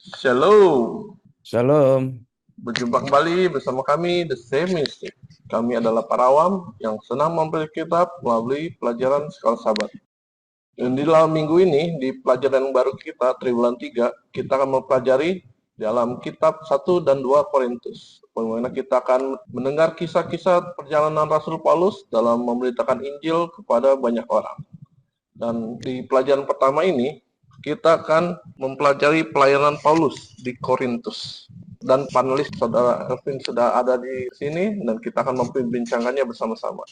Shalom, Shalom. berjumpa kembali bersama kami The Same Mystic. Kami adalah para awam yang senang mempelajari kitab melalui pelajaran Sekolah Sahabat. Dan di dalam minggu ini, di pelajaran baru kita, Triwulan 3, kita akan mempelajari dalam kitab 1 dan 2 Korintus. Bagaimana kita akan mendengar kisah-kisah perjalanan Rasul Paulus dalam memberitakan Injil kepada banyak orang. Dan di pelajaran pertama ini, kita akan mempelajari pelayanan Paulus di Korintus. Dan panelis Saudara Elvin sudah ada di sini dan kita akan memperbincangkannya bersama-sama.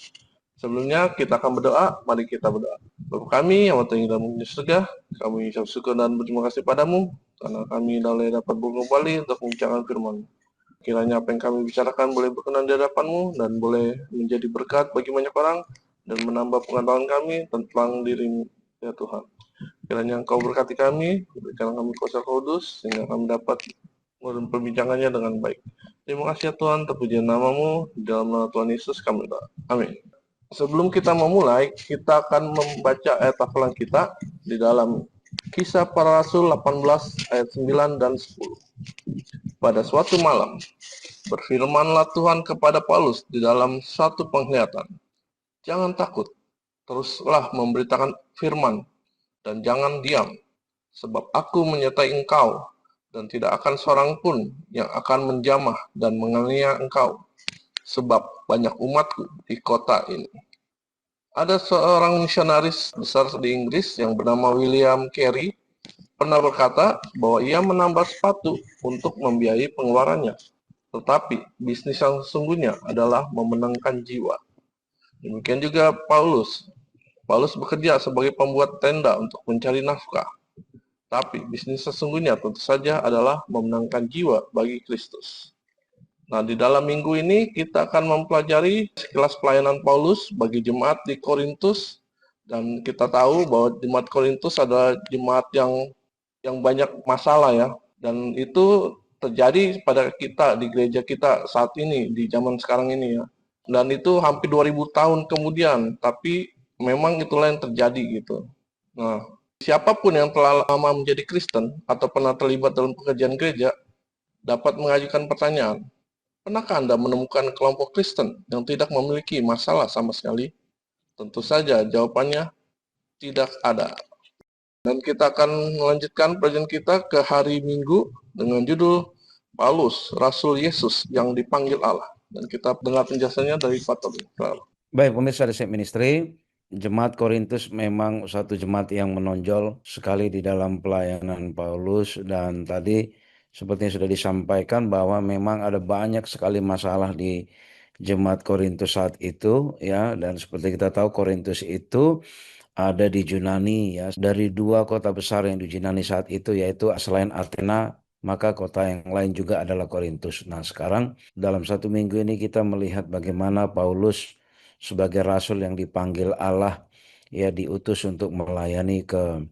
Sebelumnya kita akan berdoa, mari kita berdoa. Bapa kami yang berada dalam surga, kami ucap syukur dan berterima kasih padamu, karena kami dapat berkembali untuk membincangkan firman. Kiranya apa yang kami bicarakan boleh berkenan di hadapan-Mu dan boleh menjadi berkat bagi banyak orang dan menambah pengetahuan kami tentang diri-Mu, ya Tuhan. Kiranya Engkau berkati kami, berikan kami kuasa kudus, sehingga kami dapat perbincangannya dengan baik. Terima kasih ya Tuhan, terpuji nama-Mu, di dalam nama Tuhan Yesus kami berdoa. Amin. Sebelum kita memulai, kita akan membaca ayat hafalan kita di dalam Kisah Para Rasul 18 ayat 9 dan 10. Pada suatu malam, berfirmanlah Tuhan kepada Paulus di dalam satu penglihatan. Jangan takut, teruslah memberitakan firman, dan jangan diam, sebab aku menyertai engkau, dan tidak akan seorang pun yang akan menjamah dan menganiaya engkau, sebab banyak umatku di kota ini. Ada seorang misionaris besar di Inggris yang bernama William Carey pernah berkata bahwa ia menambah sepatu untuk membiayai pengeluarannya. Tetapi bisnis yang sesungguhnya adalah memenangkan jiwa. Demikian juga Paulus. Paulus bekerja sebagai pembuat tenda untuk mencari nafkah. Tapi bisnis sesungguhnya tentu saja adalah memenangkan jiwa bagi Kristus. Nah, di dalam minggu ini kita akan mempelajari sekilas pelayanan Paulus bagi jemaat di Korintus. Dan kita tahu bahwa jemaat Korintus adalah jemaat yang banyak masalah ya. Dan itu terjadi pada kita di gereja kita saat ini, di zaman sekarang ini ya. Dan itu hampir 2000 tahun kemudian, tapi memang itulah yang terjadi gitu. Nah, siapapun yang telah lama menjadi Kristen atau pernah terlibat dalam pekerjaan gereja dapat mengajukan pertanyaan, pernahkah Anda menemukan kelompok Kristen yang tidak memiliki masalah sama sekali? Tentu saja jawabannya tidak ada. Dan kita akan melanjutkan pelajaran kita ke hari Minggu dengan judul Paulus, Rasul Yesus yang dipanggil Allah. Dan kita dengar penjelasannya dari Pak Tobin. Baik, pemirsa The Same Ministry, Jemaat Korintus memang satu jemaat yang menonjol sekali di dalam pelayanan Paulus, dan tadi seperti yang sudah disampaikan bahwa memang ada banyak sekali masalah di jemaat Korintus saat itu ya, dan seperti kita tahu Korintus itu ada di Yunani ya, dari dua kota besar yang di Yunani saat itu, yaitu selain Athena maka kota yang lain juga adalah Korintus. Nah, sekarang dalam satu minggu ini kita melihat bagaimana Paulus sebagai rasul yang dipanggil Allah ya, diutus untuk melayani ke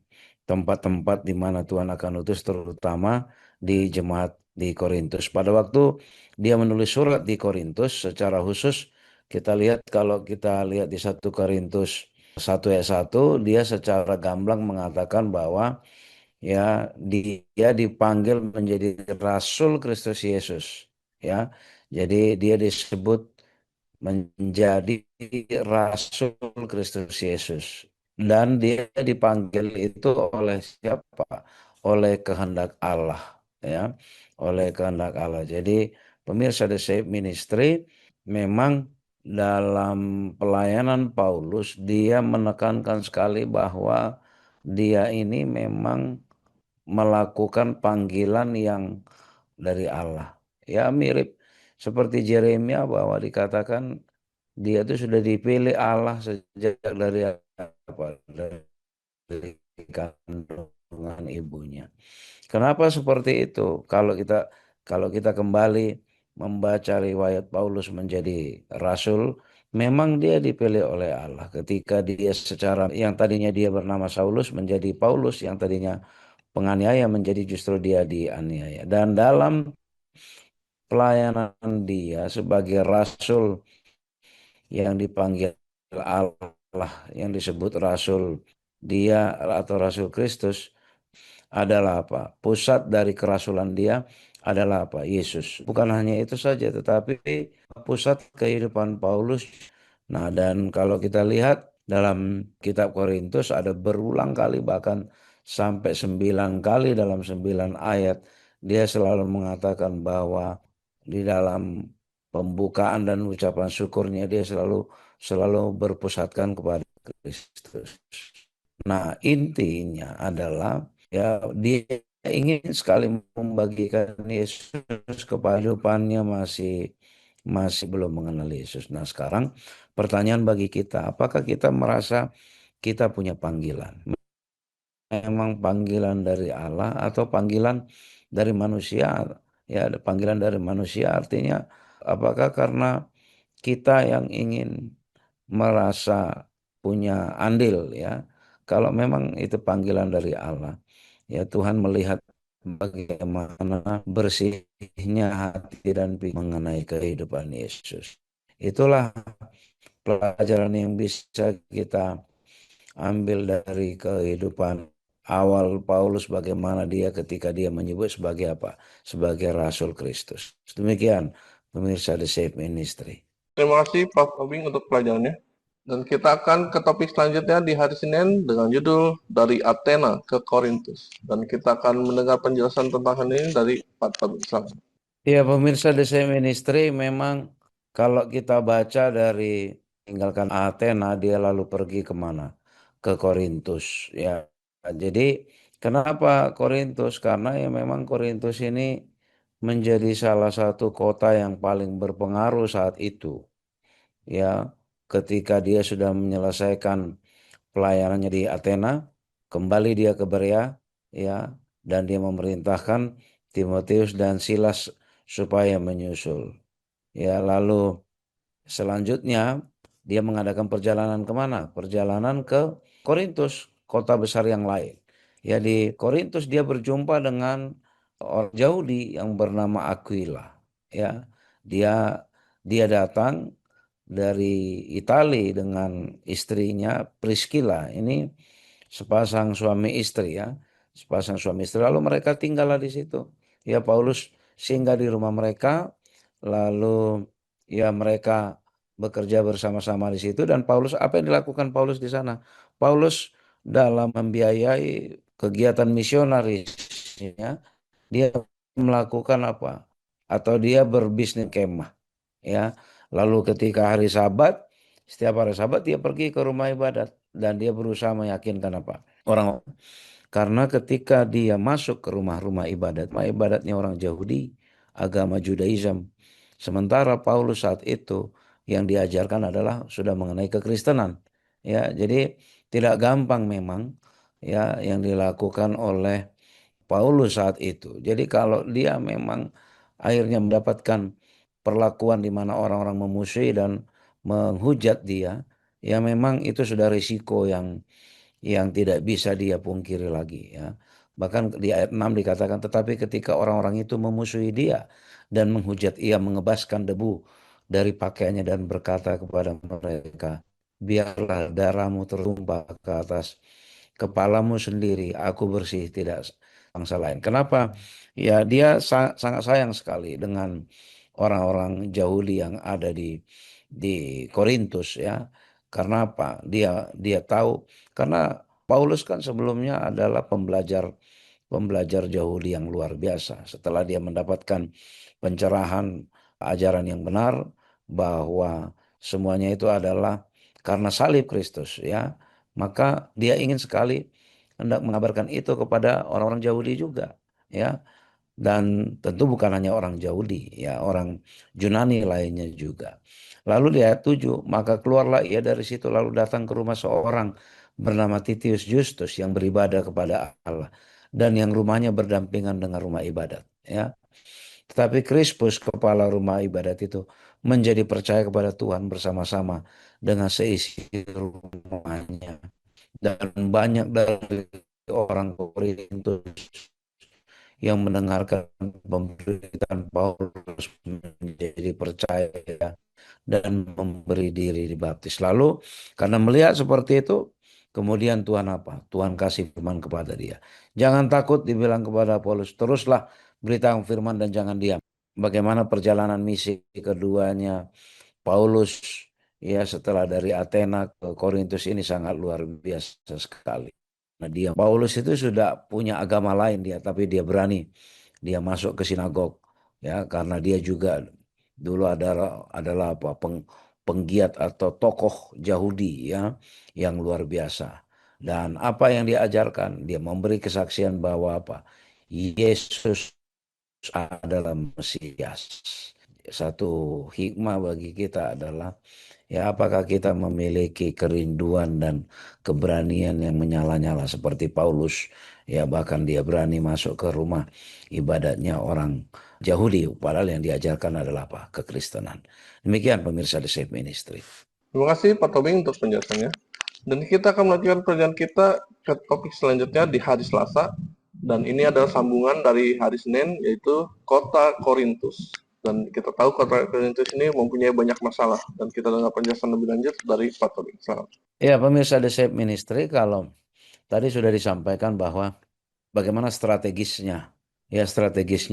tempat-tempat di mana Tuhan akan utus, terutama di jemaat di Korintus. Pada waktu dia menulis surat di Korintus secara khusus, kita lihat, kalau kita lihat di 1 Korintus 1 ayat 1, dia secara gamblang mengatakan bahwa ya dia dipanggil menjadi rasul Kristus Yesus ya. Jadi dia disebut menjadi rasul Kristus Yesus, dan dia dipanggil itu oleh siapa? Oleh kehendak Allah ya, oleh kehendak Allah. Jadi pemirsa The Save Ministry, memang dalam pelayanan Paulus dia menekankan sekali bahwa dia ini memang melakukan panggilan yang dari Allah. Ya, mirip seperti Yeremia bahwa dikatakan dia itu sudah dipilih Allah sejak dari apa? Dari kandungan ibunya. Kenapa seperti itu? Kalau kita kembali membaca riwayat Paulus menjadi rasul, memang dia dipilih oleh Allah ketika dia secara yang tadinya dia bernama Saulus menjadi Paulus, yang tadinya penganiaya menjadi justru dia dianiaya. Dan dalam pelayanan dia sebagai rasul yang dipanggil Allah, yang disebut rasul dia atau rasul Kristus, adalah apa? Pusat dari kerasulan dia adalah apa? Yesus. Bukan hanya itu saja, tetapi pusat kehidupan Paulus. Nah, dan kalau kita lihat dalam kitab Korintus ada berulang kali, bahkan sampai 9 kali dalam 9 ayat, dia selalu mengatakan bahwa di dalam pembukaan dan ucapan syukurnya dia selalu berpusatkan kepada Kristus. Nah, intinya adalah ya dia ingin sekali membagikan Yesus, kehidupannya masih masih belum mengenal Yesus. Nah, sekarang pertanyaan bagi kita, apakah kita merasa kita punya panggilan? Memang panggilan dari Allah atau panggilan dari manusia? Ya, ada panggilan dari manusia artinya apakah karena kita yang ingin merasa punya andil ya. Kalau memang itu panggilan dari Allah, ya Tuhan melihat bagaimana bersihnya hati dan pikiran mengenai kehidupan Yesus. Itulah pelajaran yang bisa kita ambil dari kehidupan awal Paulus, bagaimana dia ketika dia menyebut sebagai apa? Sebagai Rasul Kristus. Demikian pemirsa The Shape Ministry. Terima kasih Pak Tobing untuk pelajarannya. Dan kita akan ke topik selanjutnya di hari Senin dengan judul Dari Athena ke Korintus. Dan kita akan mendengar penjelasan tentang hal ini dari Pak Tobing. Silakan. Ya, pemirsa Desa Ministry, memang kalau kita baca dari tinggalkan Athena, dia lalu pergi kemana? Ke Korintus. Ya, jadi kenapa Korintus? Karena ya memang Korintus ini menjadi salah satu kota yang paling berpengaruh saat itu. Ya, ketika dia sudah menyelesaikan pelayanannya di Athena, kembali dia ke Berea, ya, dan dia memerintahkan Timotius dan Silas supaya menyusul. Ya, lalu selanjutnya dia mengadakan perjalanan kemana? Perjalanan ke Korintus, kota besar yang lain. Ya, di Korintus dia berjumpa dengan orang Yahudi yang bernama Aquila. Ya, dia dia datang dari Italia dengan istrinya Priscilla. Ini sepasang suami istri ya. Sepasang suami istri. Lalu mereka tinggallah di situ. Ya, Paulus singgah di rumah mereka. Lalu ya mereka bekerja bersama-sama di situ, dan Paulus, apa yang dilakukan Paulus di sana? Paulus dalam membiayai kegiatan misionarisnya, dia melakukan apa? Atau dia berbisnis kemah, ya. Lalu ketika hari Sabat, setiap hari Sabat dia pergi ke rumah ibadat dan dia berusaha meyakinkan apa? Orang, karena ketika dia masuk ke rumah-rumah ibadatnya orang Yahudi, agama Judaism. Sementara Paulus saat itu yang diajarkan adalah sudah mengenai kekristenan. Ya, jadi tidak gampang memang ya yang dilakukan oleh Paulus saat itu. Jadi kalau dia memang akhirnya mendapatkan perlakuan di mana orang-orang memusuhi dan menghujat dia, ya memang itu sudah risiko yang tidak bisa dia pungkiri lagi ya. Bahkan di ayat 6 dikatakan, tetapi ketika orang-orang itu memusuhi dia dan menghujat ia, mengebaskan debu dari pakaiannya dan berkata kepada mereka, biarlah darahmu tertumpah ke atas kepalamu sendiri, aku bersih, tidak bangsa lain. Kenapa? Ya dia sangat sayang sekali dengan orang-orang Yahudi yang ada di Korintus ya. Karena apa? Dia tahu, karena Paulus kan sebelumnya adalah pembelajar Yahudi yang luar biasa. Setelah dia mendapatkan pencerahan ajaran yang benar bahwa semuanya itu adalah karena salib Kristus ya, maka dia ingin sekali hendak mengabarkan itu kepada orang-orang Yahudi juga ya, dan tentu bukan hanya orang Yahudi ya, orang Yunani lainnya juga. Lalu di ayat 7, maka keluarlah ia dari situ lalu datang ke rumah seorang bernama Titius Justus yang beribadah kepada Allah dan yang rumahnya berdampingan dengan rumah ibadat ya. Tetapi Krispus kepala rumah ibadat itu menjadi percaya kepada Tuhan bersama-sama dengan seisi rumahnya, dan banyak dari orang Korintus yang mendengarkan pemberitaan Paulus menjadi percaya dan memberi diri dibaptis. Lalu karena melihat seperti itu, Kemudian Tuhan apa? Tuhan kasih firman kepada dia. Jangan takut, dibilang kepada Paulus, teruslah beritakan firman dan jangan diam. Bagaimana perjalanan misi keduanya Paulus ya setelah dari Athena ke Korintus ini sangat luar biasa sekali. Nah, Paulus itu sudah punya agama lain dia, tapi dia berani dia masuk ke sinagog ya karena dia juga dulu adalah apa penggiat atau tokoh Yahudi ya yang luar biasa. Dan apa yang diajarkan, dia memberi kesaksian bahwa apa? Yesus adalah Mesias. Satu hikmah bagi kita adalah ya apakah kita memiliki kerinduan dan keberanian yang menyala-nyala seperti Paulus ya bahkan dia berani masuk ke rumah ibadatnya orang Yahudi padahal yang diajarkan adalah apa? Kekristenan. Demikian pemirsa The Safe Ministry. Terima kasih Pak Tobing untuk penjelasannya. Dan kita akan melanjutkan perjalanan kita ke topik selanjutnya di hari Selasa. Dan ini adalah sambungan dari hari Senin, yaitu kota Korintus. Dan kita tahu kota Korintus ini mempunyai banyak masalah. Dan kita dengar penjelasan lebih lanjut dari Pak Tobing. Selamat. Ya pemirsa The Safe Ministry, kalau tadi sudah disampaikan bahwa bagaimana strategisnya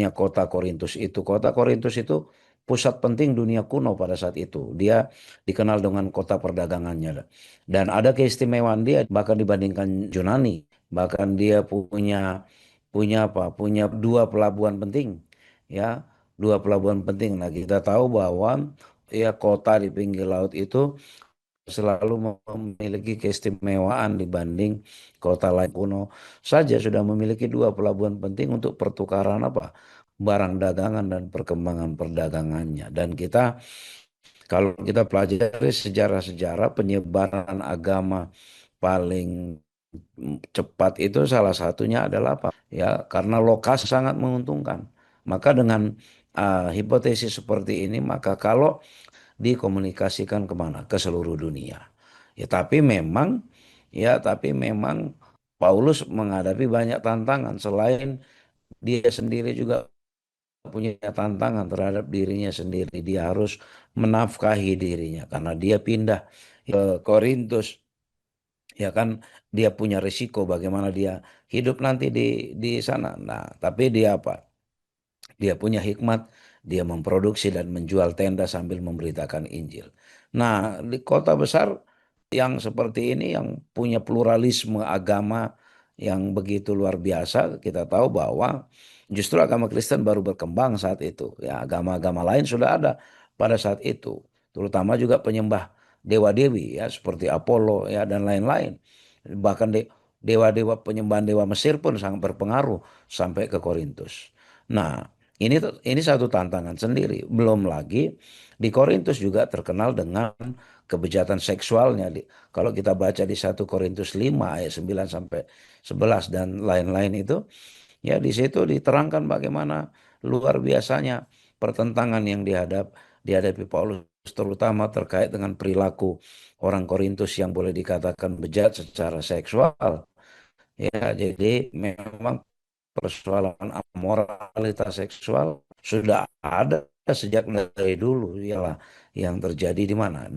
kota Korintus itu. Kota Korintus itu pusat penting dunia kuno pada saat itu. Dia dikenal dengan kota perdagangannya. Dan ada keistimewaan dia bahkan dibandingkan Yunani. Bahkan dia punya dua pelabuhan penting. Ya, dua pelabuhan penting. Nah, kita tahu bahwa ya kota di pinggir laut itu selalu memiliki keistimewaan dibanding kota lain kuno saja sudah memiliki dua pelabuhan penting untuk pertukaran apa barang dagangan dan perkembangan perdagangannya. Dan kalau kita pelajari sejarah-sejarah penyebaran agama paling cepat itu salah satunya adalah apa ya karena lokasi sangat menguntungkan. Maka dengan hipotesis seperti ini maka kalau dikomunikasikan kemana? Ke seluruh dunia. Ya tapi memang Paulus menghadapi banyak tantangan selain dia sendiri juga punya tantangan terhadap dirinya sendiri. Dia harus menafkahi dirinya karena dia pindah ke Korintus. Ya kan dia punya risiko bagaimana dia hidup nanti di sana. Nah, tapi dia apa? Dia punya hikmat, dia memproduksi dan menjual tenda sambil memberitakan Injil. Nah, di kota besar yang seperti ini yang punya pluralisme agama yang begitu luar biasa, kita tahu bahwa justru agama Kristen baru berkembang saat itu. Ya, agama-agama lain sudah ada pada saat itu, terutama juga penyembah dewa-dewi ya seperti Apollo ya dan lain-lain. Bahkan dewa-dewa penyembahan dewa Mesir pun sangat berpengaruh sampai ke Korintus. Nah, ini satu tantangan sendiri. Belum lagi di Korintus juga terkenal dengan kebejatan seksualnya. Kalau kita baca di 1 Korintus 5 ayat 9 sampai 11 dan lain-lain itu, ya di situ diterangkan bagaimana luar biasanya pertentangan yang dihadapi Paulus terutama terkait dengan perilaku orang Korintus yang boleh dikatakan bejat secara seksual. Ya, jadi memang persoalan amoralitas seksual sudah ada sejak dari dulu ialah yang terjadi di mana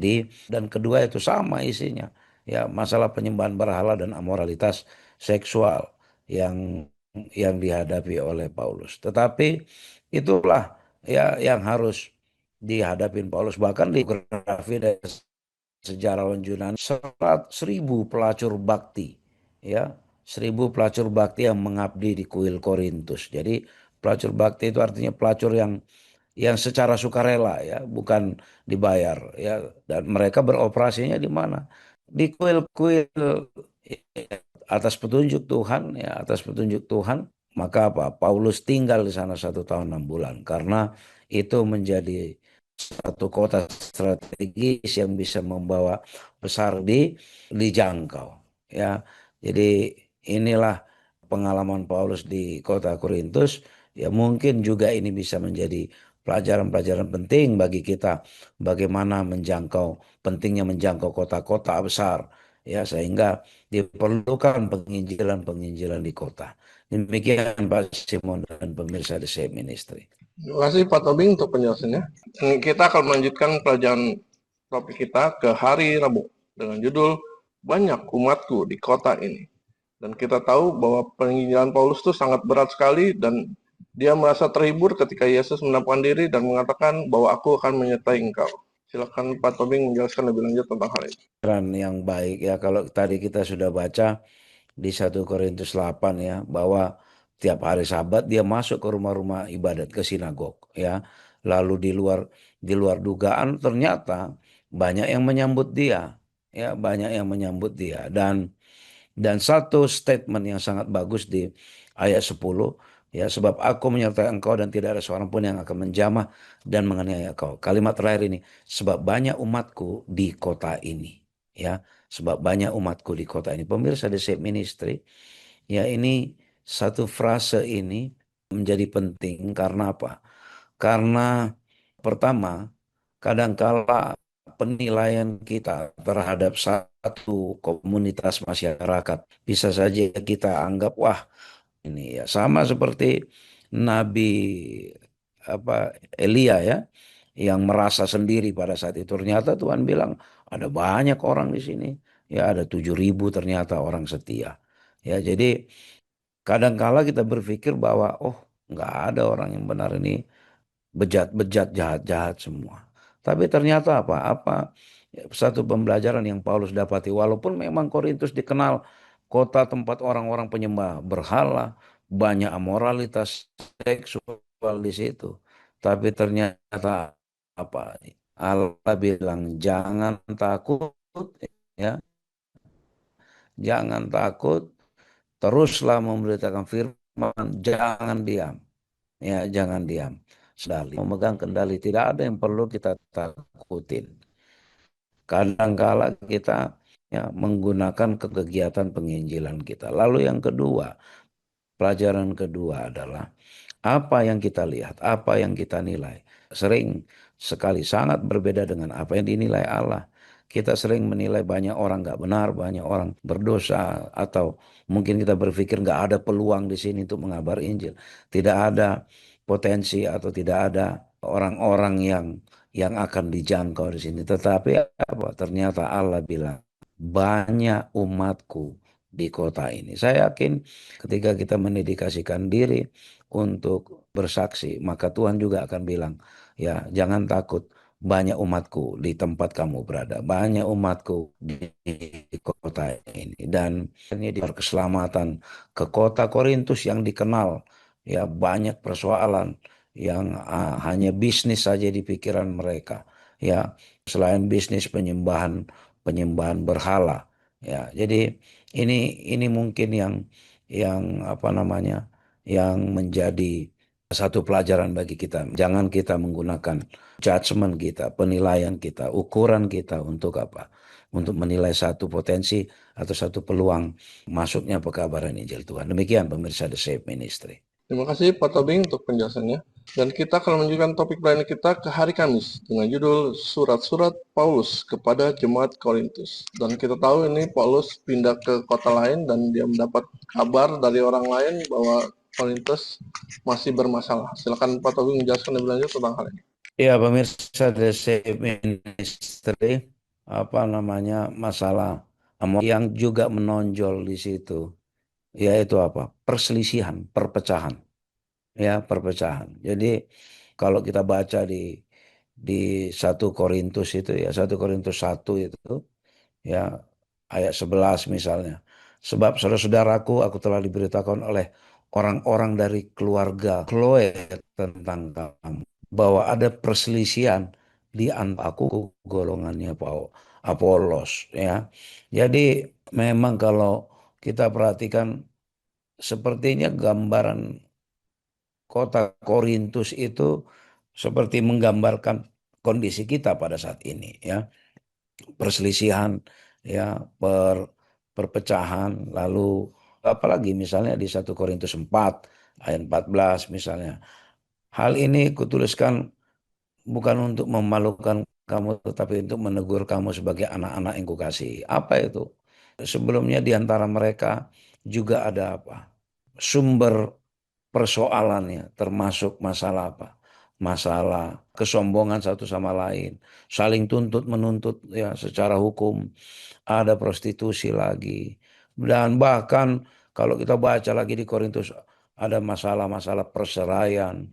dan kedua itu sama isinya ya masalah penyembahan berhala dan amoralitas seksual yang dihadapi oleh Paulus. Tetapi itulah ya yang harus dihadapin Paulus bahkan di biografi dari sejarawan Yunani 1.000 pelacur bakti ya 1.000 pelacur bakti yang mengabdi di kuil Korintus. Jadi pelacur bakti itu artinya pelacur yang secara sukarela ya, bukan dibayar ya. Dan mereka beroperasinya di mana? Di kuil-kuil ya, atas petunjuk Tuhan ya, atas petunjuk Tuhan. Maka apa? Paulus tinggal di sana 1 tahun 6 bulan karena itu menjadi satu kota strategis yang bisa membawa besar dijangkau ya. Jadi inilah pengalaman Paulus di kota Korintus. Ya mungkin juga ini bisa menjadi pelajaran-pelajaran penting bagi kita bagaimana pentingnya menjangkau kota-kota besar ya sehingga diperlukan penginjilan-penginjilan di kota. Demikian Pak Simon dan pemirsa The Same Ministry. Terima kasih Pak Tobing untuk penjelasannya. Dan kita akan melanjutkan pelajaran topik kita ke hari Rabu dengan judul banyak umatku di kota ini. Dan kita tahu bahwa penginjilan Paulus itu sangat berat sekali dan dia merasa terhibur ketika Yesus menampakkan diri dan mengatakan bahwa aku akan menyertai engkau. Silakan Pak Tobing menjelaskan lebih lanjut tentang hal ini. Pikiran yang baik ya, kalau tadi kita sudah baca di 1 Korintus 8 ya, bahwa tiap hari Sabat dia masuk ke rumah-rumah ibadat, ke sinagog ya. Lalu di luar dugaan ternyata banyak yang menyambut dia ya, banyak yang menyambut dia. Dan satu statement yang sangat bagus di ayat 10 ya, sebab aku menyertai engkau dan tidak ada seorang pun yang akan menjamah dan menganiaya engkau. Kalimat terakhir ini, sebab banyak umatku di kota ini ya, sebab banyak umatku di kota ini. Pemirsa The Shape Ministry, ya ini satu frase ini menjadi penting karena apa? Karena pertama, kadangkala penilaian kita terhadap satu komunitas masyarakat bisa saja kita anggap wah ini ya sama seperti Nabi apa Elia ya, yang merasa sendiri pada saat itu. Ternyata Tuhan bilang ada banyak orang di sini. Ya ada 7.000 ternyata orang setia. Ya jadi kadangkala kita berpikir bahwa oh nggak ada orang yang benar ini, bejat-bejat, jahat-jahat semua. Tapi ternyata apa? Satu pembelajaran yang Paulus dapati, walaupun memang Korintus dikenal kota tempat orang-orang penyembah berhala, banyak amoralitas seksual di situ. Tapi ternyata apa? Allah bilang jangan takut ya, jangan takut, teruslah memberitakan firman, jangan diam. Ya, jangan diam. Sedali memegang kendali, tidak ada yang perlu kita takutin. Kadangkala kita ya menggunakan kegiatan penginjilan kita. Lalu yang kedua, pelajaran kedua adalah apa yang kita lihat, apa yang kita nilai. Sering sekali sangat berbeda dengan apa yang dinilai Allah. Kita sering menilai banyak orang nggak benar, banyak orang berdosa, atau mungkin kita berpikir nggak ada peluang di sini untuk mengabar Injil. Tidak ada potensi atau tidak ada orang-orang yang akan dijangkau di sini. Tetapi apa? Ternyata Allah bilang banyak umatku di kota ini. Saya yakin ketika kita mendedikasikan diri untuk bersaksi, maka Tuhan juga akan bilang, ya jangan takut, banyak umatku di tempat kamu berada, banyak umatku di kota ini. Dan ini di keselamatan ke kota Korintus yang dikenal, ya banyak persoalan yang hanya bisnis saja di pikiran mereka. Ya, selain bisnis penyembahan penyembahan berhala. Ya, jadi ini mungkin yang apa namanya, yang menjadi satu pelajaran bagi kita. Jangan kita menggunakan judgement kita, penilaian kita, ukuran kita untuk apa? Untuk menilai satu potensi atau satu peluang masuknya pekabaran Injil Tuhan. Demikian pemirsa The Shape Ministry. Terima kasih Pak Tobing untuk penjelasannya. Dan kita akan menunjukkan topik pelayanan kita ke hari Kamis dengan judul Surat-surat Paulus kepada Jemaat Korintus. Dan kita tahu ini Paulus pindah ke kota lain dan dia mendapat kabar dari orang lain bahwa Korintus masih bermasalah. Silakan Pak Tobing menjelaskan lebih lanjut tentang hal ini. Ya pemirsa The Shape Ministry, apa namanya, masalah yang juga menonjol di situ, yaitu apa? Perselisihan, perpecahan. Ya, perpecahan. Jadi kalau kita baca di 1 Korintus itu ya, 1 Korintus 1 itu ya, ayat 11 misalnya. Sebab saudara-saudaraku, aku telah diberitakan oleh orang-orang dari keluarga Chloe tentang kamu, bahwa ada perselisihan di antara aku, golongannya Apolos ya. Jadi memang kalau kita perhatikan, sepertinya gambaran kota Korintus itu seperti menggambarkan kondisi kita pada saat ini ya. Perselisihan ya, perpecahan, lalu apalagi misalnya di 1 Korintus 4 ayat 14 misalnya. Hal ini kutuliskan bukan untuk memalukan kamu, tetapi untuk menegur kamu sebagai anak-anak yang kukasihi. Apa itu? Sebelumnya di antara mereka juga ada apa? Sumber persoalannya, termasuk masalah apa? masalah kesombongan satu sama lain, saling tuntut menuntut ya secara hukum, ada prostitusi lagi, dan bahkan kalau kita baca lagi di Korintus ada masalah-masalah perceraian,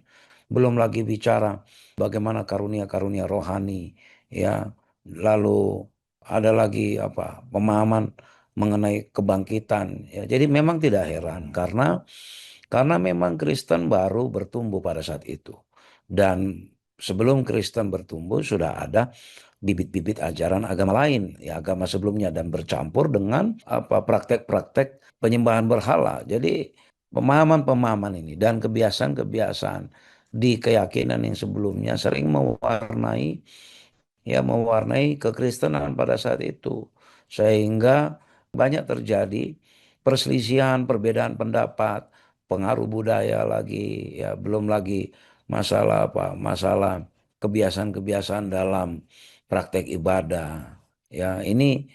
belum lagi bicara bagaimana karunia-karunia rohani ya, lalu ada lagi apa pemahaman mengenai kebangkitan ya. Jadi memang tidak heran karena memang Kristen baru bertumbuh pada saat itu. Dan sebelum Kristen bertumbuh sudah ada bibit-bibit ajaran agama lain, ya agama sebelumnya, dan bercampur dengan apa praktek-praktek penyembahan berhala. Jadi pemahaman-pemahaman ini dan kebiasaan-kebiasaan di keyakinan yang sebelumnya sering mewarnai kekristenan pada saat itu, sehingga banyak terjadi perselisihan, perbedaan pendapat, pengaruh budaya lagi ya, belum lagi masalah kebiasaan-kebiasaan dalam praktek ibadah ya. Ini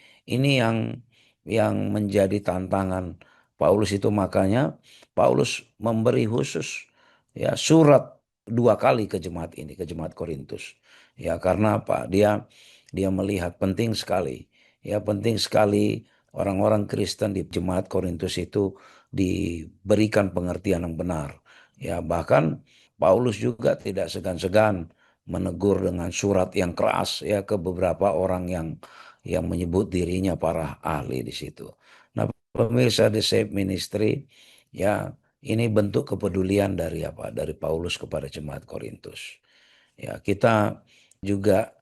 yang menjadi tantangan Paulus itu, makanya Paulus memberi khusus ya surat 2 kali ke jemaat ini, ke jemaat Korintus. Ya karena apa? Dia melihat penting sekali. Ya penting sekali orang-orang Kristen di jemaat Korintus itu diberikan pengertian yang benar. Ya bahkan Paulus juga tidak segan-segan menegur dengan surat yang keras ya ke beberapa orang yang menyebut dirinya para ahli di situ. Nah, pemirsa The Save Ministry, ya ini bentuk kepedulian dari apa? Dari Paulus kepada jemaat Korintus. Ya, kita juga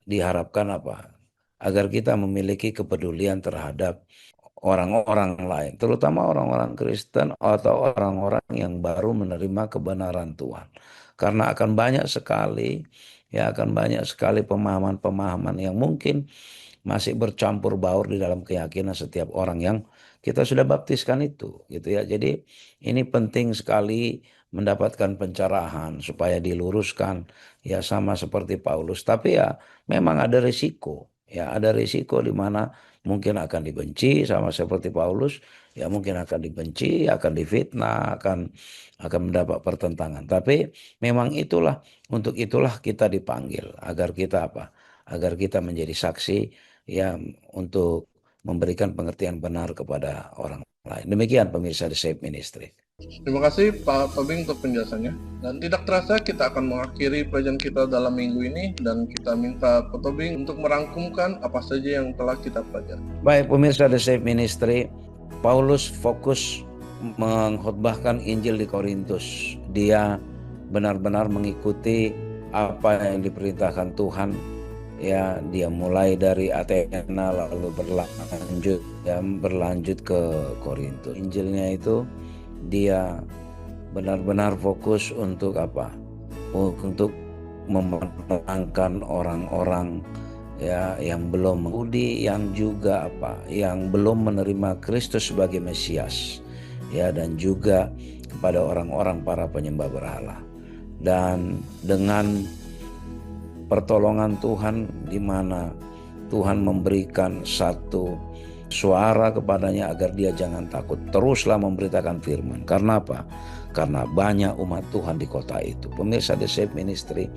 diharapkan apa? Agar kita memiliki kepedulian terhadap orang-orang lain, terutama orang-orang Kristen atau orang-orang yang baru menerima kebenaran Tuhan. Karena akan banyak sekali pemahaman-pemahaman yang mungkin masih bercampur baur di dalam keyakinan setiap orang yang kita sudah baptiskan itu, gitu ya. Jadi ini penting sekali mendapatkan pencerahan supaya diluruskan ya, sama seperti Paulus. Tapi ya memang ada risiko, ya ada risiko di mana mungkin akan dibenci sama seperti Paulus, ya mungkin akan dibenci, akan difitnah, akan mendapat pertentangan. Tapi memang untuk itulah kita dipanggil, agar kita apa? Agar kita menjadi saksi yang untuk memberikan pengertian benar kepada orang lain. Demikian pemirsa The Save Ministry. Terima kasih Pak Tobing untuk penjelasannya. Dan tidak terasa kita akan mengakhiri pelajaran kita dalam minggu ini, dan kita minta Pak Tobing untuk merangkumkan apa saja yang telah kita pelajari. Baik pemirsa The Save Ministry, Paulus fokus mengkhotbahkan Injil di Korintus. Dia benar-benar mengikuti apa yang diperintahkan Tuhan. Ya, dia mulai dari Athena lalu berlanjut ke Korintus. Injilnya itu dia benar-benar fokus untuk apa? Untuk memenangkan orang-orang ya yang belum Yahudi, yang juga apa? Yang belum menerima Kristus sebagai Mesias. Ya, dan juga kepada orang-orang para penyembah berhala. Dan dengan pertolongan Tuhan, di mana Tuhan memberikan satu suara kepadanya agar dia jangan takut, teruslah memberitakan firman. Karena apa? Karena banyak umat Tuhan di kota itu. Pemirsa The Save Ministry,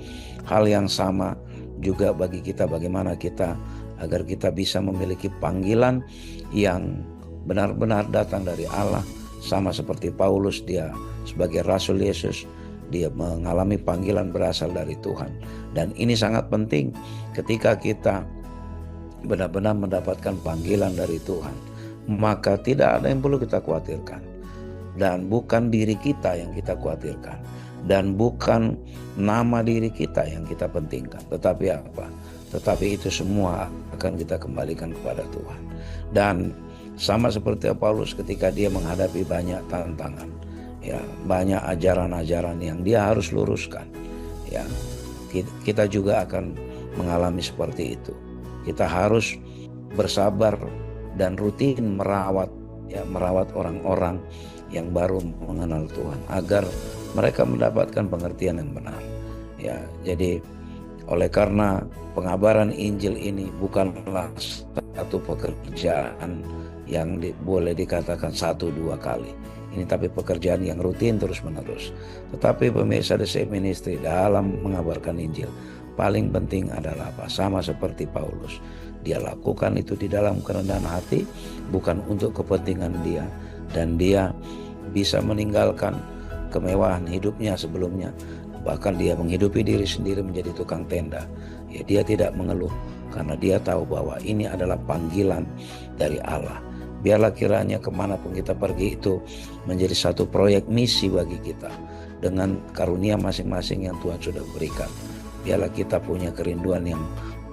hal yang sama juga bagi kita, bagaimana kita agar kita bisa memiliki panggilan yang benar-benar datang dari Allah. Sama seperti Paulus, dia sebagai Rasul Yesus, dia mengalami panggilan berasal dari Tuhan. Dan ini sangat penting ketika kita benar-benar mendapatkan panggilan dari Tuhan. Maka tidak ada yang perlu kita khawatirkan. Dan bukan diri kita yang kita khawatirkan. Dan bukan nama diri kita yang kita pentingkan. Tetapi apa? Tetapi itu semua akan kita kembalikan kepada Tuhan. Dan sama seperti Paulus ketika dia menghadapi banyak tantangan. Ya, banyak ajaran-ajaran yang dia harus luruskan. Ya, kita juga akan mengalami seperti itu. Kita harus bersabar dan rutin merawat orang-orang yang baru mengenal Tuhan agar mereka mendapatkan pengertian yang benar. Ya, jadi oleh karena pengabaran Injil ini bukanlah satu pekerjaan yang boleh dikatakan 1-2 kali. Ini tapi pekerjaan yang rutin terus-menerus. Tetapi pemirsa The Same Ministry dalam mengabarkan Injil, paling penting adalah apa? Sama seperti Paulus. Dia lakukan itu di dalam kerendahan hati, bukan untuk kepentingan dia. Dan dia bisa meninggalkan kemewahan hidupnya sebelumnya. Bahkan dia menghidupi diri sendiri menjadi tukang tenda. Ya, dia tidak mengeluh karena dia tahu bahwa ini adalah panggilan dari Allah. Biarlah kiranya kemanapun kita pergi itu menjadi satu proyek misi bagi kita dengan karunia masing-masing yang Tuhan sudah berikan. Biarlah kita punya kerinduan yang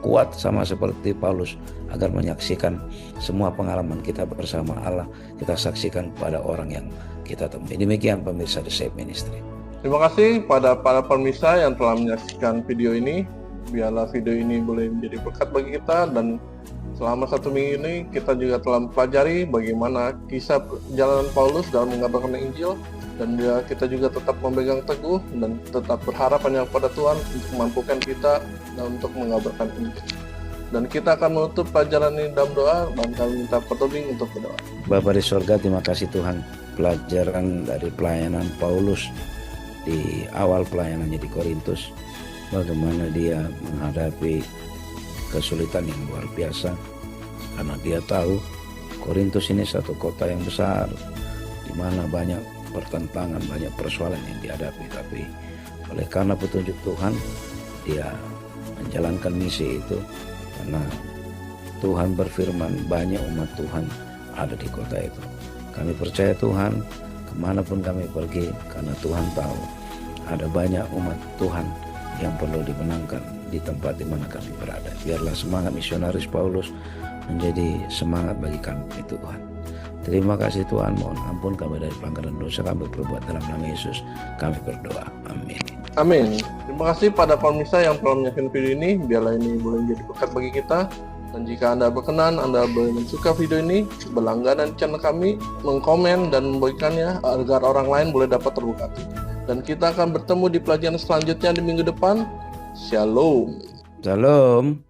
kuat sama seperti Paulus agar menyaksikan semua pengalaman kita bersama Allah, kita saksikan kepada orang yang kita temui. Demikian pemirsa The Same Ministry. Terima kasih pada para pemirsa yang telah menyaksikan video ini. Biarlah video ini boleh menjadi berkat bagi kita, dan selama 1 minggu ini kita juga telah mempelajari bagaimana kisah perjalanan Paulus dalam mengabarkan Injil, dan kita juga tetap memegang teguh dan tetap berharap hanya kepada Tuhan untuk memampukan kita dan untuk mengabarkan Injil. Dan kita akan menutup pelajaran ini dalam doa, dan kami minta pertolongan untuk berdoa. Bapa di sorga, terima kasih Tuhan, pelajaran dari pelayanan Paulus di awal pelayanannya di Korintus, bagaimana dia menghadapi kesulitan yang luar biasa karena dia tahu Korintus ini satu kota yang besar di mana banyak pertentangan, banyak persoalan yang dihadapi, tapi oleh karena petunjuk Tuhan dia menjalankan misi itu karena Tuhan berfirman banyak umat Tuhan ada di kota itu. Kami percaya Tuhan kemanapun kami pergi, karena Tuhan tahu ada banyak umat Tuhan yang perlu dimenangkan di tempat di mana kami berada. Biarlah semangat misionaris Paulus menjadi semangat bagi kami Tuhan. Terima kasih Tuhan, mohon ampun kami dari pelanggaran dosa kami berbuat, dalam nama Yesus kami berdoa, amin. Amin. Terima kasih pada pemirsa yang telah menyaksikan video ini. Biarlah ini boleh menjadi berkat bagi kita. Dan jika Anda berkenan, Anda boleh mensuka video ini, berlangganan channel kami, mengkomen dan membagikannya agar orang lain boleh dapat terberkati. Dan kita akan bertemu di pelajaran selanjutnya di minggu depan. Shalom. Shalom.